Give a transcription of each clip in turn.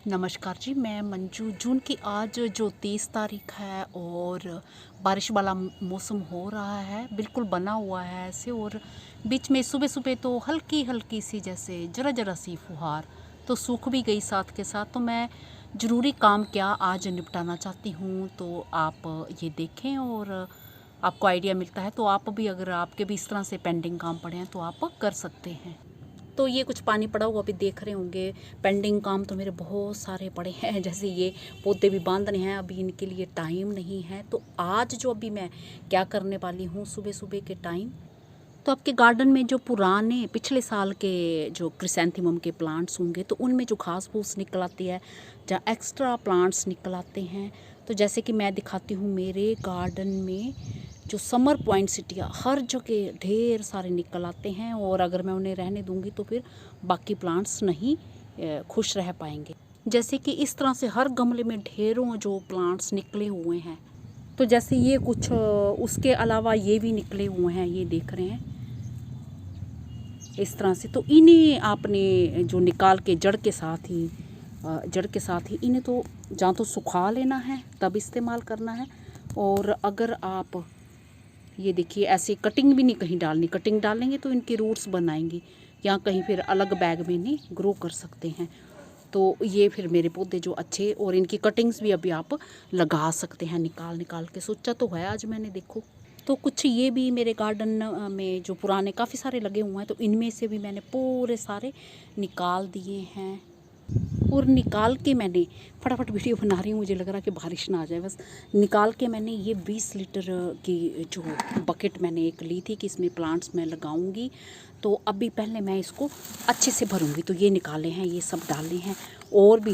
नमस्कार जी, मैं मंजू। जून की आज जो 30 तारीख है और बारिश वाला मौसम हो रहा है, बिल्कुल बना हुआ है ऐसे। और बीच में सुबह सुबह तो हल्की हल्की सी जैसे जरा जरा सी फुहार तो सूख भी गई साथ के साथ। तो मैं ज़रूरी काम क्या आज निपटाना चाहती हूँ, तो आप ये देखें और आपको आइडिया मिलता है तो आप भी, अगर आपके भी इस तरह से पेंडिंग काम पड़े हैं तो आप कर सकते हैं। तो ये कुछ पानी पड़ा हुआ अभी देख रहे होंगे। पेंडिंग काम तो मेरे बहुत सारे पड़े हैं, जैसे ये पौधे भी बांधने हैं, अभी इनके लिए टाइम नहीं है। तो आज जो अभी मैं क्या करने वाली हूँ सुबह सुबह के टाइम, तो आपके गार्डन में जो पुराने पिछले साल के जो क्रिसैंथेमम के प्लांट्स होंगे तो उनमें जो घास फूस निकल आती है, जहाँ एक्स्ट्रा प्लांट्स निकल आते हैं, तो जैसे कि मैं दिखाती हूँ मेरे गार्डन में जो समर पॉइंटसिटिया हर जगह ढेर सारे निकल आते हैं। और अगर मैं उन्हें रहने दूंगी तो फिर बाकी प्लांट्स नहीं खुश रह पाएंगे। जैसे कि इस तरह से हर गमले में ढेरों जो प्लांट्स निकले हुए हैं, तो जैसे ये कुछ उसके अलावा ये भी निकले हुए हैं, ये देख रहे हैं इस तरह से। तो इन्हें आपने जो निकाल के जड़ के साथ ही इन्हें तो जहाँ तो सुखा लेना है तब इस्तेमाल करना है। और अगर आप ये देखिए ऐसे कटिंग भी नहीं कहीं डालनी, कटिंग डालेंगे तो इनकी रूट्स बनाएंगी या कहीं फिर अलग बैग में नहीं ग्रो कर सकते हैं। तो ये फिर मेरे पौधे जो अच्छे, और इनकी कटिंग्स भी अभी आप लगा सकते हैं निकाल निकाल के। सोचा तो है आज मैंने, देखो। तो कुछ ये भी मेरे गार्डन में जो पुराने काफ़ी सारे लगे हुए हैं, तो इनमें से भी मैंने पूरे सारे निकाल दिए हैं। और निकाल के मैंने फटाफट वीडियो बना रही हूँ, मुझे लग रहा है कि बारिश ना आ जाए बस। निकाल के मैंने ये 20 लीटर की जो बकेट मैंने एक ली थी कि इसमें प्लांट्स मैं लगाऊंगी, तो अभी पहले मैं इसको अच्छे से भरूंगी। तो ये निकाले हैं, ये सब डाले हैं। और भी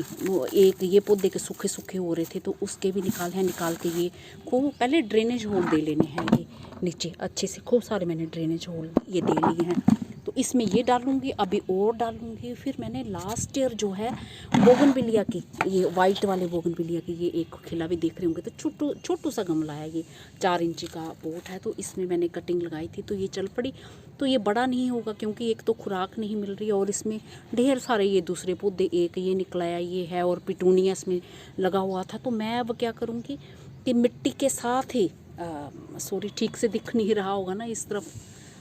एक ये पौधे के सूखे सूखे हो रहे थे तो उसके भी निकाले हैं। निकाल के ये खूब पहले ड्रेनेज होल दे लेने हैं, ये नीचे अच्छे से खूब सारे मैंने ड्रेनेज होल ये दे लिए हैं। तो इसमें ये डालूंगी, अभी और डालूंगी। फिर मैंने लास्ट ईयर जो है बोगनविलिया की, ये वाइट वाले बोगनविलिया की ये एक खिला भी देख रहे होंगे, तो छोटू सा गमला है, ये 4 इंची का पोट है। तो इसमें मैंने कटिंग लगाई थी तो ये चल पड़ी। तो ये बड़ा नहीं होगा क्योंकि एक तो खुराक नहीं मिल रही, और इसमें ढेर सारे ये दूसरे पौधे, एक ये निकलाया ये है, और पिटूनिया इसमें लगा हुआ था। तो मैं अब क्या करूँगी कि मिट्टी के साथ ही सॉरी ठीक से दिख नहीं रहा होगा ना, इस तरफ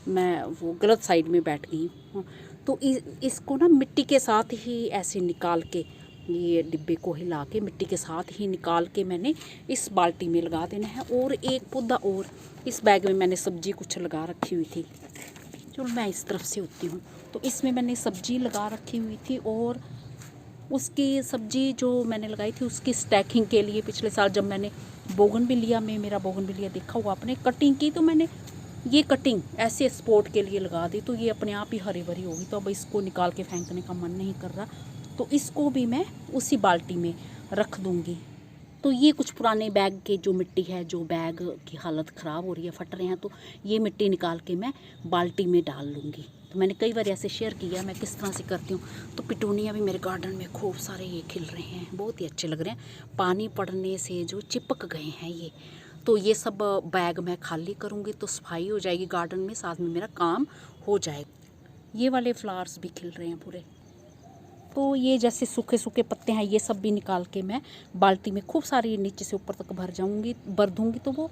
मैं वो गलत साइड में बैठ गई हूँ। तो इसको ना मिट्टी के साथ ही ऐसे निकाल के, ये डिब्बे को हिला के मिट्टी के साथ ही निकाल के मैंने इस बाल्टी में लगा देना है। और एक पौधा और इस बैग में मैंने सब्जी कुछ लगा रखी हुई थी, चलो मैं इस तरफ से होती हूँ। तो इसमें मैंने सब्जी लगा रखी हुई थी, और उसकी सब्जी जो मैंने लगाई थी उसकी स्टैकिंग के लिए पिछले साल जब मैंने बोगनविलिया में, मेरा बोगनविलिया देखा हुआ आपने, कटिंग की, तो मैंने ये कटिंग ऐसे स्पोर्ट के लिए लगा दी, तो ये अपने आप ही हरी भरी होगी। तो अब इसको निकाल के फेंकने का मन नहीं कर रहा, तो इसको भी मैं उसी बाल्टी में रख दूँगी। तो ये कुछ पुराने बैग के जो मिट्टी है, जो बैग की हालत ख़राब हो रही है, फट रहे हैं, तो ये मिट्टी निकाल के मैं बाल्टी में डाल लूँगी। तो मैंने कई बार ऐसे शेयर किया मैं किस तरह से करती हूँ। तो पिटूनिया भी मेरे गार्डन में खूब सारे ये खिल रहे हैं, बहुत ही अच्छे लग रहे हैं, पानी पड़ने से जो चिपक गए हैं ये। तो ये सब बैग मैं खाली करूँगी तो सफाई हो जाएगी गार्डन में, साथ में मेरा काम हो जाएगा। ये वाले फ्लावर्स भी खिल रहे हैं पूरे। तो ये जैसे सूखे सूखे पत्ते हैं ये सब भी निकाल के मैं बाल्टी में खूब सारी नीचे से ऊपर तक भर दूँगी। तो वो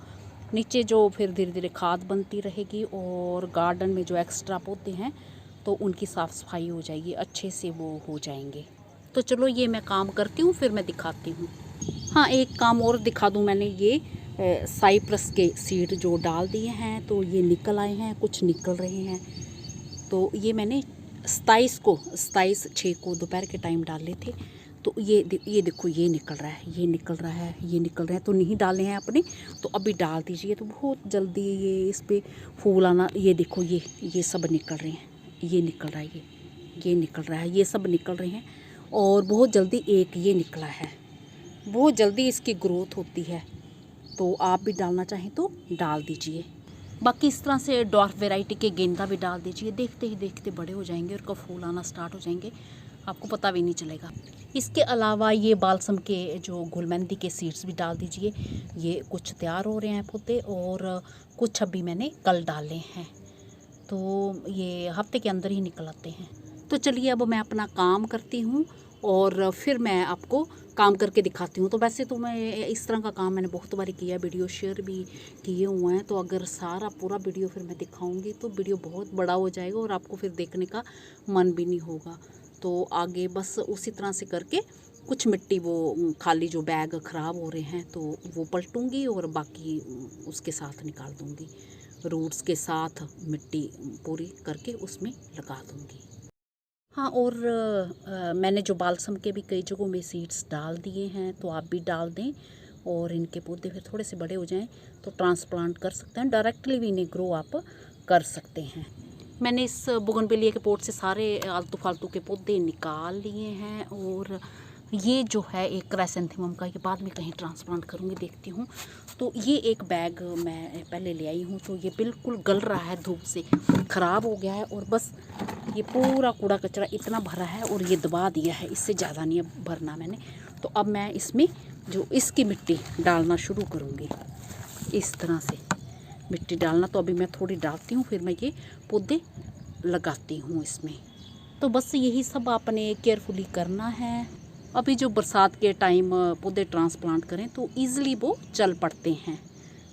नीचे जो फिर धीरे धीरे खाद बनती रहेगी, और गार्डन में जो एक्स्ट्रा पौधे हैं तो उनकी साफ़ सफाई हो जाएगी, अच्छे से वो हो जाएंगे। तो चलो ये मैं काम करती हूँ, फिर मैं दिखाती हूँ। हाँ, एक काम और दिखा दूँ, मैंने ये साइप्रस के सीड जो डाल दिए हैं तो ये निकल आए हैं, कुछ निकल रहे हैं। तो ये मैंने 27/6 को दोपहर के टाइम डाले थे। तो ये देखो ये निकल रहा है, ये निकल रहा है, ये निकल रहा है। तो नहीं डाले हैं अपने, तो अभी डाल दीजिए, तो बहुत जल्दी ये इस पर फूल आना। ये देखो ये सब निकल रहे हैं, ये निकल रहा है, ये निकल रहा है, ये सब निकल रहे हैं। और बहुत जल्दी एक ये निकला है, बहुत जल्दी इसकी ग्रोथ होती है। तो आप भी डालना चाहें तो डाल दीजिए। बाकी इस तरह से डॉर्फ वैरायटी के गेंदा भी डाल दीजिए, देखते ही देखते बड़े हो जाएंगे और कब फूल आना स्टार्ट हो जाएंगे आपको पता भी नहीं चलेगा। इसके अलावा ये बालसम के जो गुलमेंदी के सीड्स भी डाल दीजिए। ये कुछ तैयार हो रहे हैं पौधे, और कुछ अभी मैंने कल डाले हैं, तो ये हफ्ते के अंदर ही निकल आते हैं। तो चलिए अब मैं अपना काम करती हूँ और फिर मैं आपको काम करके दिखाती हूँ। तो वैसे तो मैं इस तरह का काम मैंने बहुत बार किया, वीडियो शेयर भी किए हुए हैं। तो अगर सारा पूरा वीडियो फिर मैं दिखाऊंगी तो वीडियो बहुत बड़ा हो जाएगा और आपको फिर देखने का मन भी नहीं होगा। तो आगे बस उसी तरह से करके कुछ मिट्टी वो खाली जो बैग ख़राब हो रहे हैं तो वो पलटूँगी और बाकी उसके साथ निकाल दूँगी, रूट्स के साथ मिट्टी पूरी करके उसमें लगा दूँगी। हाँ, और मैंने जो बालसम के भी कई जगहों में सीड्स डाल दिए हैं, तो आप भी डाल दें और इनके पौधे फिर थोड़े से बड़े हो जाएं तो ट्रांसप्लांट कर सकते हैं, डायरेक्टली भी इन्हें ग्रो आप कर सकते हैं। मैंने इस बोगनविलिया के पोट से सारे आलतू फालतू के पौधे निकाल लिए हैं और ये जो है एक क्राइसेंथेमम का, ये बाद में कहीं ट्रांसप्लांट करूँगी, देखती हूँ। तो ये एक बैग मैं पहले ले आई हूँ, तो ये बिल्कुल गल रहा है, धूप से ख़राब हो गया है और बस ये पूरा कूड़ा कचरा इतना भरा है और ये दबा दिया है, इससे ज़्यादा नहीं अब भरना मैंने। तो अब मैं इसमें जो इसकी मिट्टी डालना शुरू करूँगी, इस तरह से मिट्टी डालना। तो अभी मैं थोड़ी डालती हूँ, फिर मैं ये पौधे लगाती हूँ इसमें। तो बस यही सब आपने केयरफुली करना है। अभी जो बरसात के टाइम पौधे ट्रांसप्लांट करें तो ईज़िली वो चल पड़ते हैं,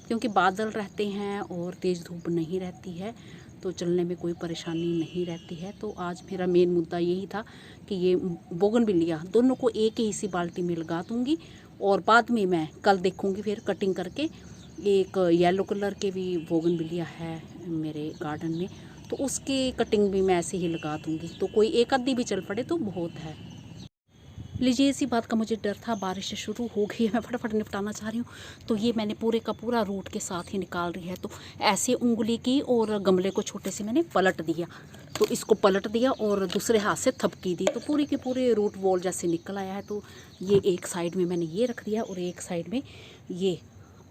क्योंकि बादल रहते हैं और तेज़ धूप नहीं रहती है, तो चलने में कोई परेशानी नहीं रहती है। तो आज मेरा मेन मुद्दा यही था कि ये बोगनविलिया दोनों को एक ही सी बाल्टी में लगा दूँगी और बाद में मैं कल देखूँगी फिर कटिंग करके। एक येलो कलर के भी बोगनविलिया है मेरे गार्डन में, तो उसकी कटिंग भी मैं ऐसे ही लगा दूँगी, तो कोई एक आधी भी चल पड़े तो बहुत है। लीजिए, इसी बात का मुझे डर था, बारिश शुरू हो गई है, मैं फटाफट निपटाना चाह रही हूँ। तो ये मैंने पूरे का पूरा रूट के साथ ही निकाल रही है। तो ऐसे उंगली की और गमले को छोटे से मैंने पलट दिया, तो इसको पलट दिया और दूसरे हाथ से थपकी दी, तो पूरी के पूरे रूट बॉल जैसे निकल आया है। तो ये एक साइड में मैंने ये रख दिया और एक साइड में ये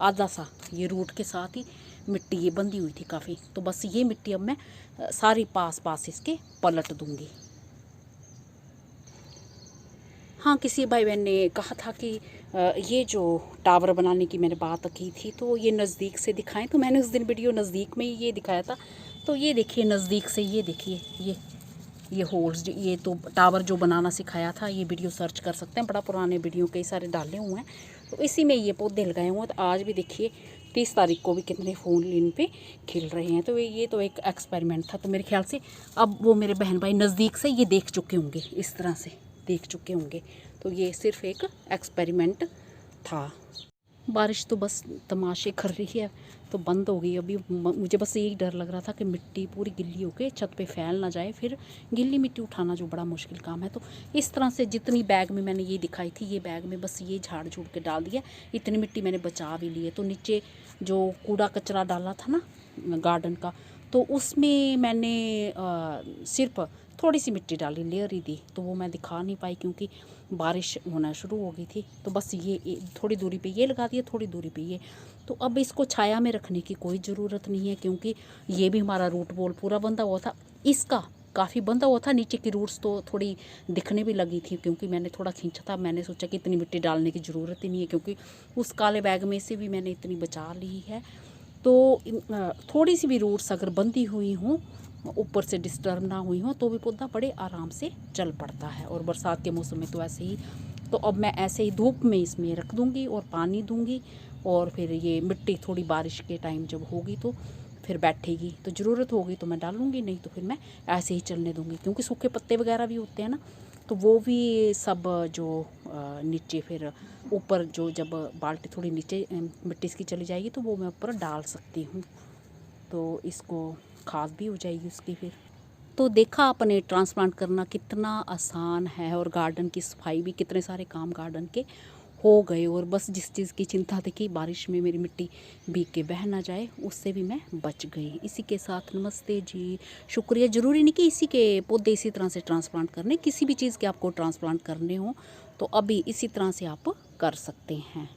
आधा सा ये रूट के साथ ही मिट्टी ये बंधी हुई थी काफ़ी। तो बस ये मिट्टी अब मैं सारी पास पास इसके पलट दूँगी। हाँ, किसी भाई बहन ने कहा था कि ये जो टावर बनाने की मैंने बात की थी तो ये नज़दीक से दिखाएं, तो मैंने उस दिन वीडियो नज़दीक में ही ये दिखाया था। तो ये देखिए नज़दीक से, ये देखिए ये होल्स, ये तो टावर जो बनाना सिखाया था, ये वीडियो सर्च कर सकते हैं, बड़ा पुराने वीडियो कई सारे डाले हुए हैं। तो इसी में ये पौधे लगाए हुए हैं। तो आज भी देखिए 30 तारीख को भी कितने फूल इन पे खिल रहे हैं। तो ये तो एक एक्सपेरिमेंट था। तो मेरे ख्याल से अब वो मेरे बहन भाई नज़दीक से ये देख चुके होंगे, इस तरह से देख चुके होंगे। तो ये सिर्फ एक एक्सपेरिमेंट था। बारिश तो बस तमाशे कर रही है, तो बंद हो गई अभी। मुझे बस यही डर लग रहा था कि मिट्टी पूरी गिल्ली होके छत पे फैल ना जाए, फिर गिल्ली मिट्टी उठाना जो बड़ा मुश्किल काम है। तो इस तरह से जितनी बैग में मैंने ये दिखाई थी, ये बैग में बस ये झाड़ झूड़ के डाल दिया, इतनी मिट्टी मैंने बचा भी ली है। तो नीचे जो कूड़ा कचरा डाला था ना गार्डन का, तो उसमें मैंने सिर्फ थोड़ी सी मिट्टी डाली, लेयर ही दी, तो वो मैं दिखा नहीं पाई क्योंकि बारिश होना शुरू हो गई थी। तो बस ये थोड़ी दूरी पे ये लगा दिया, थोड़ी दूरी पे ये। तो अब इसको छाया में रखने की कोई ज़रूरत नहीं है, क्योंकि ये भी हमारा रूट बॉल पूरा बंधा हुआ था, इसका काफ़ी बंधा हुआ था। नीचे की रूट्स तो थोड़ी दिखने भी लगी थी, क्योंकि मैंने थोड़ा खींचा था। मैंने सोचा कि इतनी मिट्टी डालने की ज़रूरत ही नहीं है, क्योंकि उस काले बैग में से भी मैंने इतनी बचा ली है। तो थोड़ी सी भी रूट्स अगर बंधी हुई हों, ऊपर से डिस्टर्ब ना हुई हो, तो भी पौधा बड़े आराम से चल पड़ता है। और बरसात के मौसम में तो ऐसे ही। तो अब मैं ऐसे ही धूप में इसमें रख दूँगी और पानी दूँगी, और फिर ये मिट्टी थोड़ी बारिश के टाइम जब होगी तो फिर बैठेगी, तो ज़रूरत होगी तो मैं डालूँगी, नहीं तो फिर मैं ऐसे ही चलने दूँगी। क्योंकि सूखे पत्ते वगैरह भी होते हैं ना, तो वो भी सब जो नीचे फिर ऊपर जो जब बाल्टी थोड़ी नीचे मिट्टी इसकी चली जाएगी तो वो मैं ऊपर डाल सकती हूँ, तो इसको खाद भी हो जाएगी उसकी फिर। तो देखा आपने ट्रांसप्लांट करना कितना आसान है, और गार्डन की सफाई भी, कितने सारे काम गार्डन के हो गए। और बस जिस चीज़ की चिंता थी कि बारिश में मेरी मिट्टी भीग के बह ना जाए, उससे भी मैं बच गई। इसी के साथ नमस्ते जी, शुक्रिया। ज़रूरी नहीं कि इसी के पौधे इसी तरह से ट्रांसप्लांट करने, किसी भी चीज़ के आपको ट्रांसप्लांट करने हो तो अभी इसी तरह से आप कर सकते हैं।